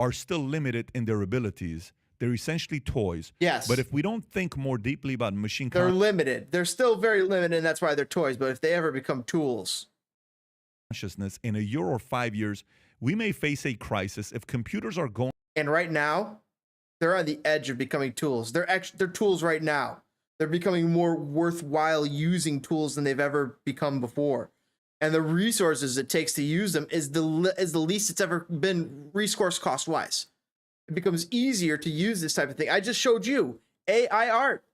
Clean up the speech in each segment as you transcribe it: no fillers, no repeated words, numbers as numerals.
are still limited in their abilities. They're essentially toys. Yes. But if we don't think more deeply about machine they're limited. They're still very limited, and that's why they're toys. But if they ever become tools, consciousness, in a year or 5 years, we may face a crisis if computers are going. And right now, they're on the edge of becoming tools. They're tools right now. They're becoming more worthwhile using tools than they've ever become before. And the resources it takes to use them is the least it's ever been resource cost wise. It becomes easier to use this type of thing. I just showed you AI art,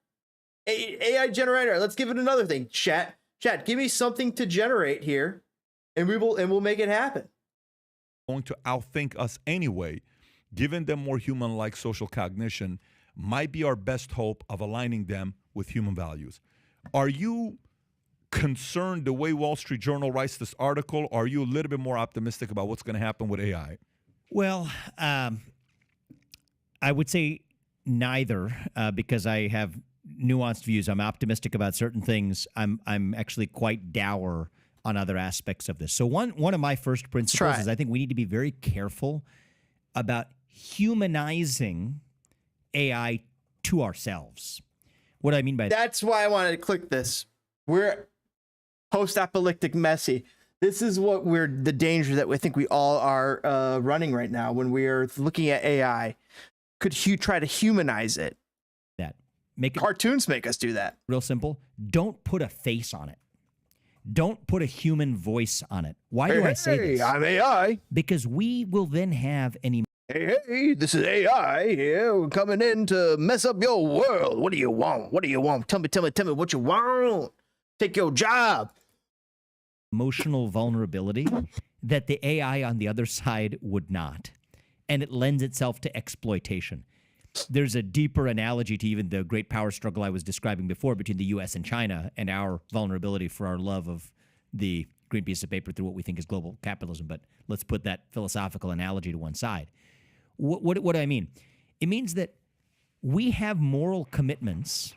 AI generator. Let's give it another thing. Chat, give me something to generate here, and we'll make it happen. Going to outthink us anyway. Giving them more human-like social cognition might be our best hope of aligning them with human values. Are you concerned the way Wall Street Journal writes this article? Or are you a little bit more optimistic about what's going to happen with AI? Well, I would say neither, because I have nuanced views. I'm optimistic about certain things. I'm actually quite dour on other aspects of this. So one of my first principles is I think we need to be very careful about humanizing AI to ourselves. What do I mean by that? That's why I wanted to click this. We're post-apocalyptic messy. This is the danger that we think we all are running right now when we are looking at AI. Could you try to humanize it? Cartoons make us do that. Real simple. Don't put a face on it. Don't put a human voice on it. Why do I say this? I'm AI. Because we will then have an Hey, this is AI here. We're coming in to mess up your world. What do you want? What do you want? Tell me what you want. Take your job. Emotional vulnerability that the AI on the other side would not. And it lends itself to exploitation. There's a deeper analogy to even the great power struggle I was describing before between the U.S. and China and our vulnerability for our love of the green piece of paper through what we think is global capitalism. But let's put that philosophical analogy to one side. What do I mean? It means that we have moral commitments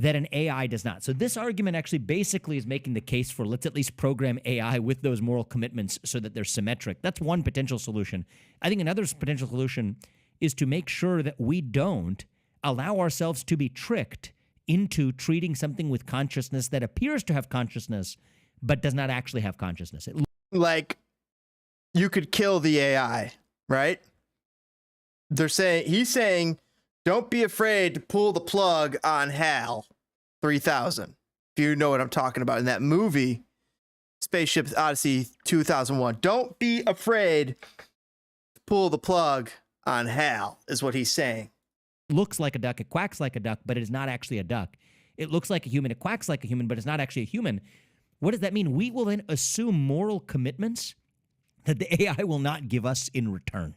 that an AI does not. So this argument actually basically is making the case for let's at least program AI with those moral commitments so that they're symmetric. That's one potential solution. I think another potential solution is to make sure that we don't allow ourselves to be tricked into treating something with consciousness that appears to have consciousness but does not actually have consciousness. Like, you could kill the AI, right? He's saying, don't be afraid to pull the plug on HAL 3000. If you know what I'm talking about in that movie, Spaceship Odyssey 2001. Don't be afraid to pull the plug on HAL, is what he's saying. Looks like a duck, it quacks like a duck, but it is not actually a duck. It looks like a human, it quacks like a human, but it's not actually a human. What does that mean? We will then assume moral commitments that the AI will not give us in return.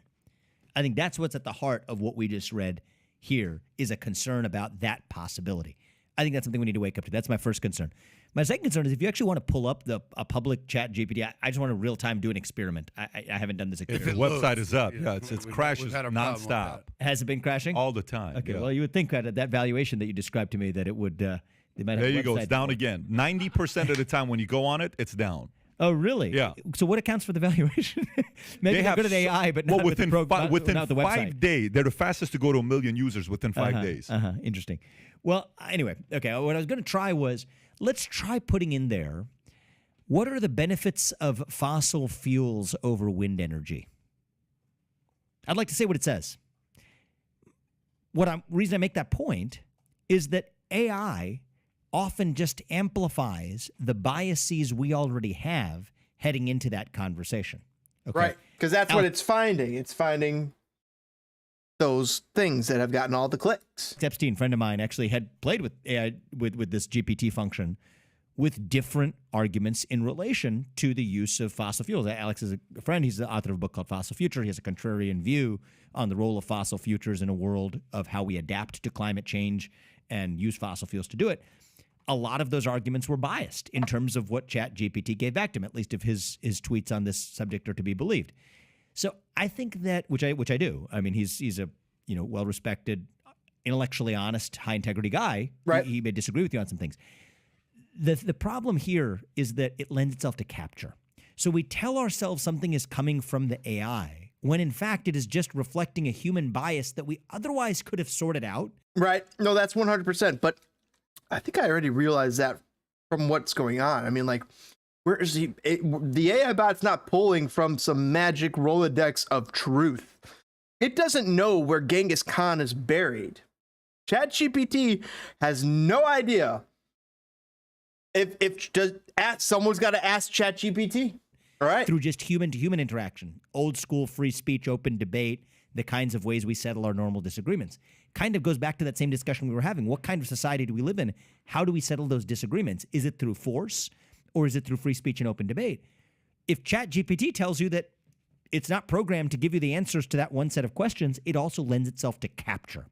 I think that's what's at the heart of what we just read here, is a concern about that possibility. I think that's something we need to wake up to. That's my first concern. My second concern is if you actually want to pull up a public chat GPT, I just want to real time do an experiment. I haven't done this experiment. The website is up. Yeah, it's crashes nonstop. Has it been crashing? All the time. Okay, yeah. well, you would think at that valuation that you described to me that it would, they might have there you go. It's down again. 90% of the time when you go on it, it's down. Oh, really? Yeah. So what accounts for the valuation? Maybe they're good at AI, but not within with the within not the website. 5 days. They're the fastest to go to 1 million users within 5 days. Interesting. Well, anyway, okay, what I was going to try was, let's try putting in there, what are the benefits of fossil fuels over wind energy? I'd like to say what it says. Reason I make that point is that AI often just amplifies the biases we already have heading into that conversation. Okay? Right, because that's what it's finding. It's finding those things that have gotten all the clicks. Epstein, friend of mine, actually had played with AI with this GPT function with different arguments in relation to the use of fossil fuels. Alex is a friend. He's the author of a book called Fossil Future. He has a contrarian view on the role of fossil futures in a world of how we adapt to climate change and use fossil fuels to do it. A lot of those arguments were biased in terms of what ChatGPT gave back to him, at least if his tweets on this subject are to be believed. So I think that, which I do. I mean, he's a well-respected, intellectually honest, high-integrity guy. Right. He may disagree with you on some things. The problem here is that it lends itself to capture. So we tell ourselves something is coming from the AI when in fact it is just reflecting a human bias that we otherwise could have sorted out. Right. No, that's 100%. But I think I already realized that from what's going on. I mean, like, where is the AI bot's not pulling from some magic Rolodex of truth. It doesn't know where Genghis Khan is buried. ChatGPT has no idea someone's got to ask ChatGPT. All right. Through just human-to-human interaction, old school free speech, open debate, the kinds of ways we settle our normal disagreements. Kind of goes back to that same discussion we were having. What kind of society do we live in? How do we settle those disagreements? Is it through force or is it through free speech and open debate? If ChatGPT tells you that it's not programmed to give you the answers to that one set of questions, it also lends itself to capture.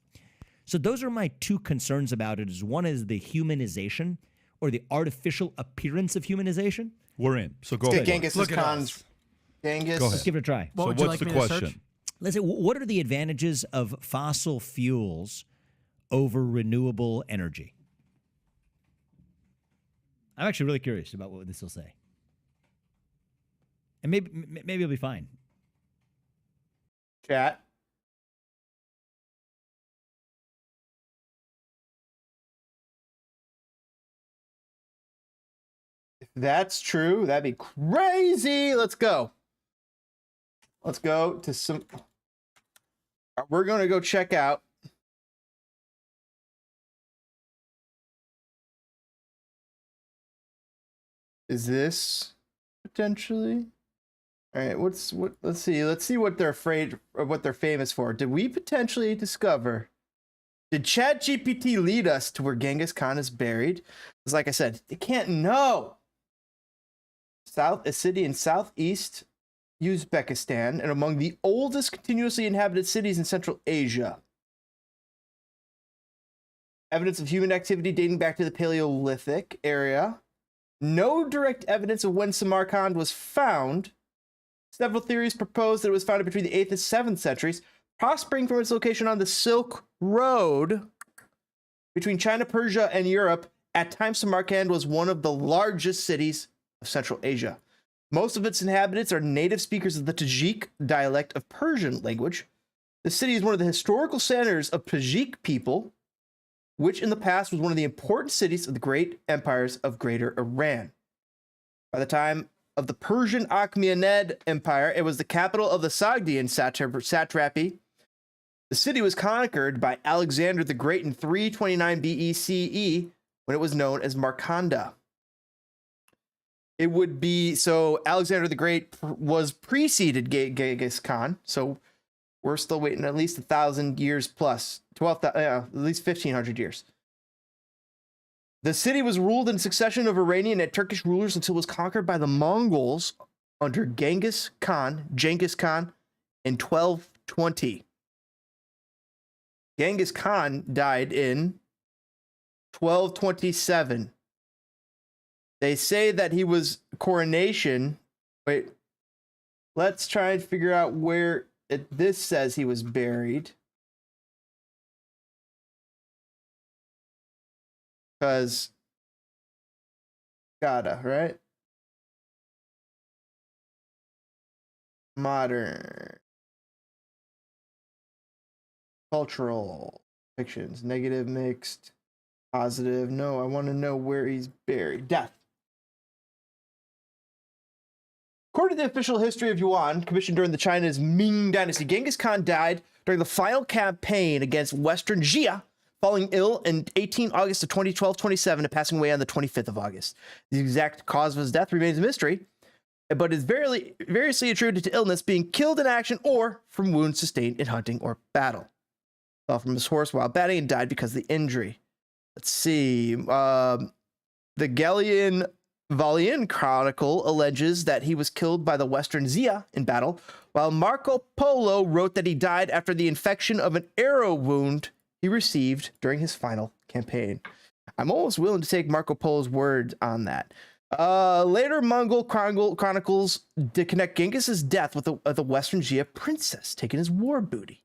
So those are my two concerns about it. One is the humanization or the artificial appearance of humanization. We're in. So go Let's ahead. get Look at Khan's. us. Genghis. Go ahead. Let's give it a try. So what's the question? Let's say, what are the advantages of fossil fuels over renewable energy? I'm actually really curious about what this will say. And maybe it'll be fine. Chat. If that's true, that'd be crazy. Let's go. Let's go to some. We're going to go check out. Is this potentially? All right, let's see what they're afraid of, what they're famous for. Did we potentially discover? Did ChatGPT lead us to where Genghis Khan is buried? Because like I said, they can't know. A city in southeast Uzbekistan and among the oldest continuously inhabited cities in Central Asia. Evidence of human activity dating back to the Paleolithic area. No direct evidence of when Samarkand was found. Several theories propose that it was founded between the 8th and 7th centuries, prospering from its location on the Silk Road between China, Persia, and Europe. At times, Samarkand was one of the largest cities of Central Asia. Most of its inhabitants are native speakers of the Tajik dialect of Persian language. The city is one of the historical centers of Tajik people, which in the past was one of the important cities of the great empires of Greater Iran. By the time of the Persian Achaemenid Empire, it was the capital of the Sogdian satrapy. The city was conquered by Alexander the Great in 329 BCE when it was known as Markanda. It would be, so Alexander the Great was preceded Genghis Khan, so we're still waiting at least 1,000 years plus, at least 1,500 years. The city was ruled in succession of Iranian and Turkish rulers until it was conquered by the Mongols under Genghis Khan in 1220. Genghis Khan died in 1227. They say that he was coronation. Wait, let's try and figure out where this says he was buried. Because gotta, right? Modern. Cultural fictions. Negative, mixed, positive. No, I want to know where he's buried. Death. According to the official history of Yuan, commissioned during the China's Ming Dynasty, Genghis Khan died during the final campaign against Western Jia, falling ill in 18 August of 2012-27 and passing away on the 25th of August. The exact cause of his death remains a mystery, but is variously attributed to illness, being killed in action, or from wounds sustained in hunting or battle. Fell from his horse while batting and died because of the injury. Let's see. The Valian Chronicle alleges that he was killed by the Western Xia in battle, while Marco Polo wrote that he died after the infection of an arrow wound he received during his final campaign. I'm almost willing to take Marco Polo's word on that. Later Mongol chronicles to connect Genghis's death with the Western Xia princess taken as war booty.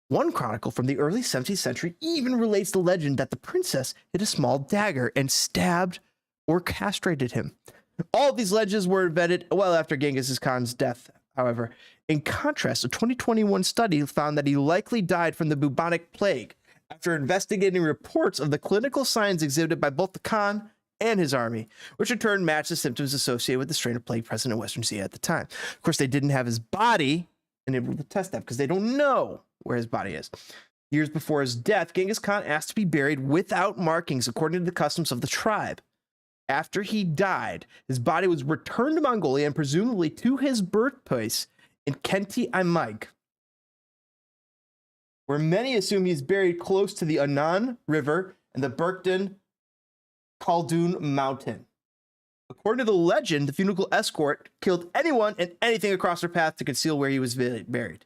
One chronicle from the early 17th century even relates the legend that the princess hid a small dagger and stabbed or castrated him. All of these legends were invented well after Genghis Khan's death, However, in contrast, a 2021 study found that he likely died from the bubonic plague after investigating reports of the clinical signs exhibited by both the Khan and his army, which in turn matched the symptoms associated with the strain of plague present in Western Asia at the time. Of course, they didn't have his body and able to test that because they don't know where his body is. Years before his death, Genghis Khan asked to be buried without markings according to the customs of the tribe. After he died, his body was returned to Mongolia and presumably to his birthplace in Kenti Aimag, where many assume he's buried close to the Anan River and the Berkton Khaldun Mountain. According to the legend, the funeral escort killed anyone and anything across their path to conceal where he was buried.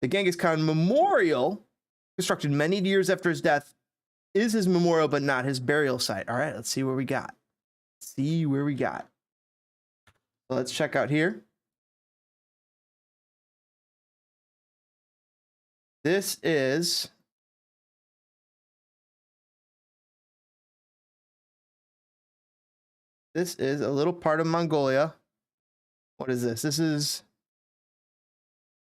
The Genghis Khan Memorial, constructed many years after his death, is his memorial but not his burial site. All right, let's see where we got. So let's check out here. This is a little part of Mongolia. What is this? This is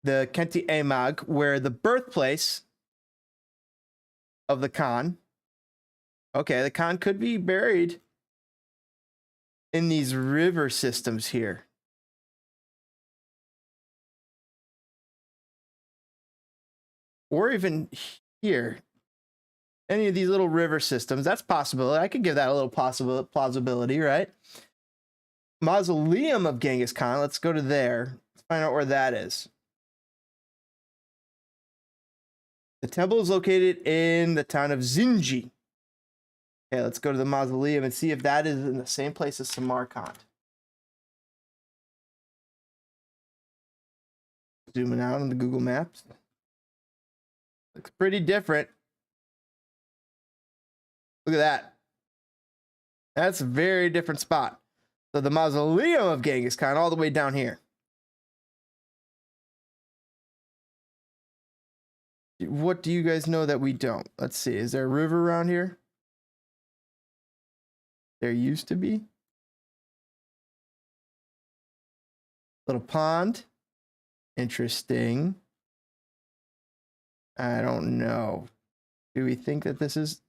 the Kenti Aimag, where the birthplace of the Khan. Okay, the Khan could be buried in these river systems here. Or even here. Any of these little river systems. That's possible. I could give that a little plausibility, right? Mausoleum of Genghis Khan. Let's go to there. Let's find out where that is. The temple is located in the town of Zinji. Okay, let's go to the mausoleum and see if that is in the same place as Samarkand. Zooming out on the Google Maps. Looks pretty different. Look at that. That's a very different spot. So the mausoleum of Genghis Khan all the way down here. What do you guys know that we don't? Let's see. Is there a river around here? There used to be. Little pond. Interesting. I don't know. Do we think that this is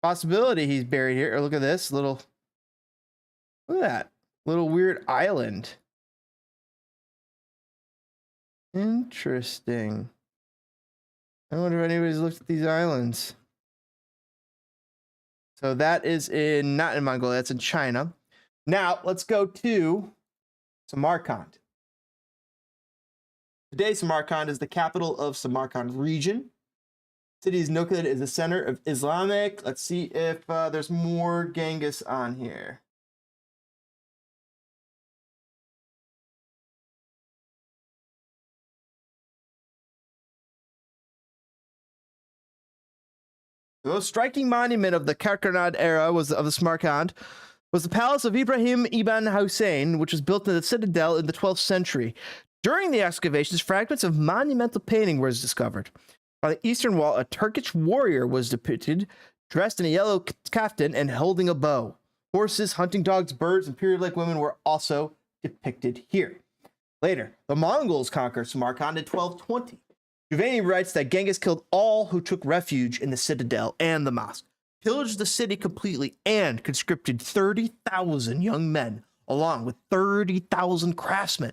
possibility he's buried here? Or look at this little, look at that little weird island. Interesting. I wonder if anybody's looked at these islands. So that is not in Mongolia, that's in China. Now let's go to Samarkand. Today, Samarkand is the capital of Samarkand region. City is located as the center of Islamic. Let's see if there's more Genghis on here. The most striking monument of the Karkarnad era of the Samarkand was the palace of Ibrahim ibn Hussein, which was built in the citadel in the 12th century. During the excavations, fragments of monumental painting were discovered. On the eastern wall, a Turkish warrior was depicted, dressed in a yellow kaftan and holding a bow. Horses, hunting dogs, birds, and period-like women were also depicted here. Later, the Mongols conquered Samarkand in 1220. Juvayni writes that Genghis killed all who took refuge in the citadel and the mosque, pillaged the city completely, and conscripted 30,000 young men, along with 30,000 craftsmen.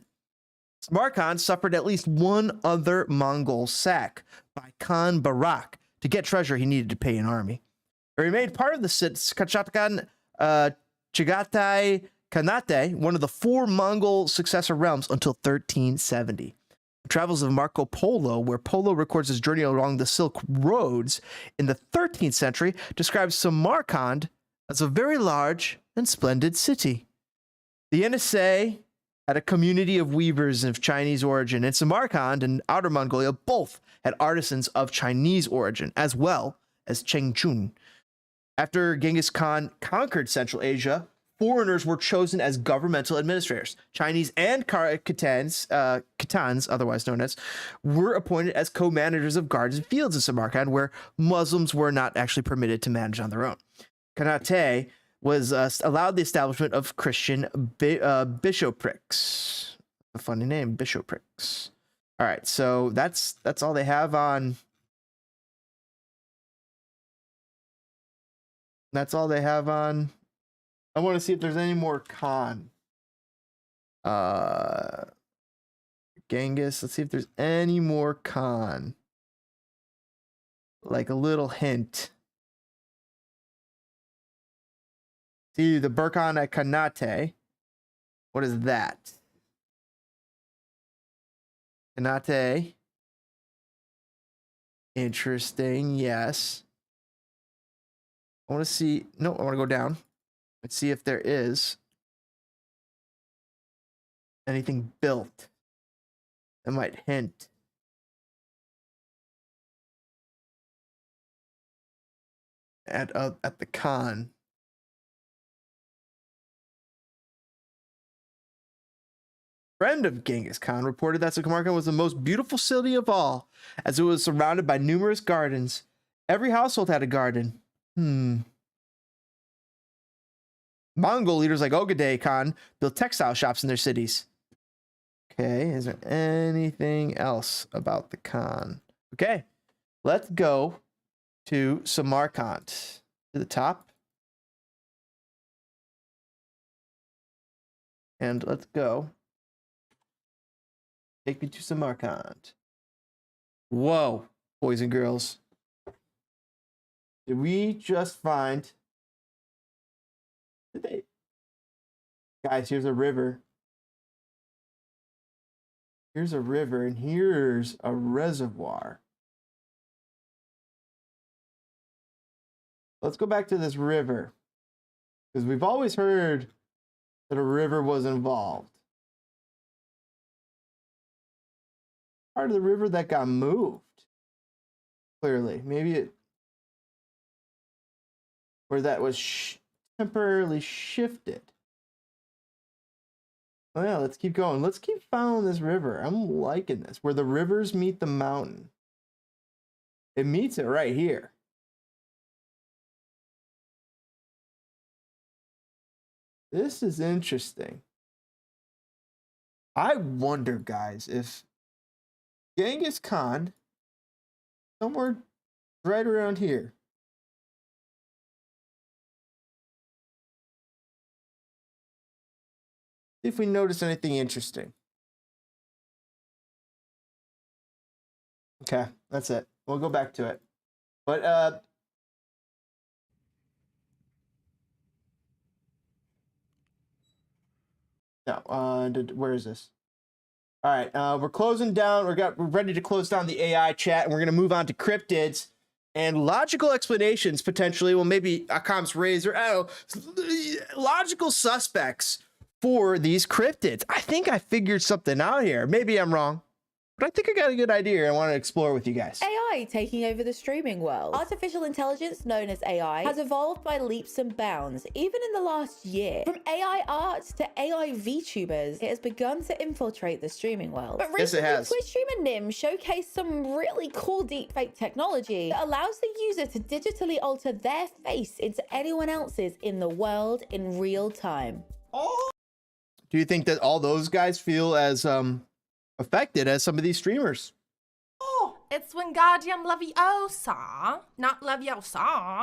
Samarkand suffered at least one other Mongol sack by Khan Barak. To get treasure, he needed to pay an army. It remained part of the Kachatakan Chagatai Khanate, one of the four Mongol successor realms, until 1370. The travels of Marco Polo, where Polo records his journey along the Silk Roads in the 13th century, describes Samarkand as a very large and splendid city. The NSA had a community of weavers of Chinese origin, and Samarkand and Outer Mongolia both had artisans of Chinese origin, as well as Chengchun. After Genghis Khan conquered Central Asia, foreigners were chosen as governmental administrators. Chinese and Khitans, otherwise known as, were appointed as co-managers of gardens and fields in Samarkand, where Muslims were not actually permitted to manage on their own. Khanate was allowed the establishment of Christian bishoprics. A funny name, bishoprics. All right, so that's all they have on. That's all they have on. I want to see if there's any more Khan. Genghis. Let's see if there's any more Khan. Like a little hint. See the Burkhan at Kanate. What is that? Kanate. Interesting. Yes. I want to see. No, I want to go down. Let's see if there is anything built that might hint. At the Khan. Friend of Genghis Khan reported that Samarkand was the most beautiful city of all, as it was surrounded by numerous gardens. Every household had a garden. Mongol leaders like Ogaday Khan built textile shops in their cities. Okay, is there anything else about the Khan? Okay, let's go to Samarkand. To the top. And let's go. Take me to Samarkand. Whoa, boys and girls. Did we just find... Did they... Guys, here's a river. Here's a river, and here's a reservoir. Let's go back to this river. Because we've always heard that a river was involved. Part of the river that got moved. Clearly. Maybe it... Or that was temporarily shifted. Oh yeah, let's keep going. Let's keep following this river. I'm liking this. Where the rivers meet the mountain. It meets it right here. This is interesting. I wonder, guys, if Genghis Khan, somewhere right around here, see if we notice anything interesting. Okay, that's it. We'll go back to it. But no, where is this? All right, we're closing down. We're ready to close down the AI chat, and we're gonna move on to cryptids and logical explanations potentially. Well, maybe Akam's raise or I don't know, logical suspects for these cryptids. I think I figured something out here. Maybe I'm wrong, but I think I got a good idea I want to explore with you guys. AI taking over the streaming world. Artificial intelligence, known as AI, has evolved by leaps and bounds, even in the last year. From AI art to AI VTubers, it has begun to infiltrate the streaming world. But Yes, it recently, has. Twitch streamer Nim showcased some really cool deepfake technology that allows the user to digitally alter their face into anyone else's in the world in real time. Do you think that all those guys feel as affected as some of these streamers? Oh, it's Wingardium Leviosa, not Leviosa.